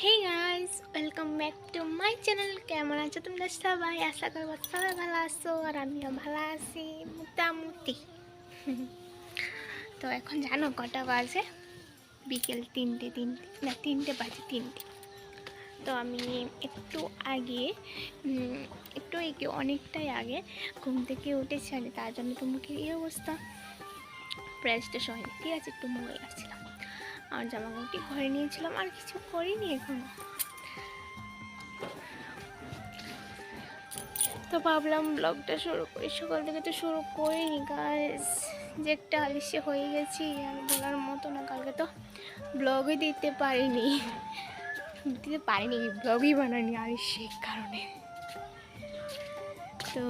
Hey guys, welcome back to my channel. কেমন আছো তোমরা সবাই? আশা করবো সবাই ভালো আছো, আর আমিও ভালো আছি মোটামুটি। তো এখন জানো কটা বাজে? বিকেল তিনটে বাজে, তিনটে। তো আমি একটু আগে অনেকটাই আগে ঘুম থেকে উঠেছি, আমি তার জন্য তোমাকে এই অবস্থা। ফ্রেশ ট্রেশ হয়নি, ঠিক আছে, একটু মোবাইল আসছিলাম, আর জামাকাপড়টি ঘরে নিয়েছিলাম, আর কিছু করিনি এখনো। তো ভাবলাম ব্লগটা শুরু করি, সকাল থেকে তো শুরু করিনি গাইস, যে একটা আলসে হয়ে গেছি আর বলার মতো না। কালকে তো ব্লগই দিতে পারিনি, ব্লগই বানানি আলসের কারণে। তো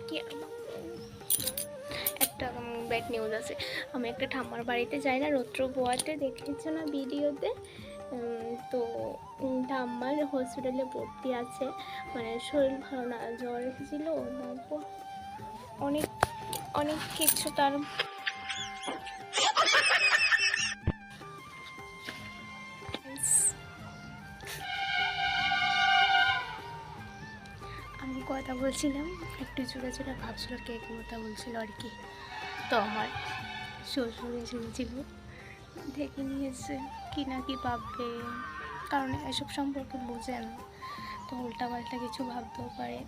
কি একটা ব্যাড নিউজ আছে। আমি একটা ঠাম্মার বাড়িতে যাই না, রৌদ্র বোয়াতে, দেখেছো না ভিডিওতে? তো ঠাম্মার হসপিটালে ভর্তি আছে, মানে শরীর ভালো না, জ্বর এসেছিলো, তারপর অনেক অনেক কিছু তার। আমি কথা বলছিলাম, একটু জোরে জোরে ভাবছিল, কে কথা বলছিল আর কি। তো আমার শ্বশুর এসেছিল, দেখে নিয়েছে, কি না কি ভাববে, কারণ এসব সম্পর্কে বোঝে না, তো উল্টাপাল্টা কিছু ভাবতেও পারে,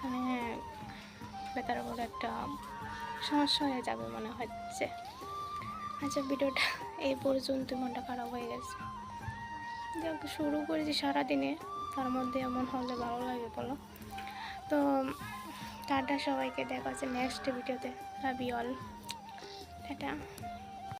মানে বেতার বড় একটা সমস্যা হয়ে যাবে মনে হচ্ছে। আচ্ছা, ভিডিওটা এই পর্যন্ত, মনটা খারাপ হয়ে গেছে। যাকে শুরু করেছি সারাদিনে, তার মধ্যে এমন হলে ভালো লাগে বলো? তো টাটা সবাইকে, দেখা হচ্ছে নেক্সট ভিডিওতে। Love you all, tata.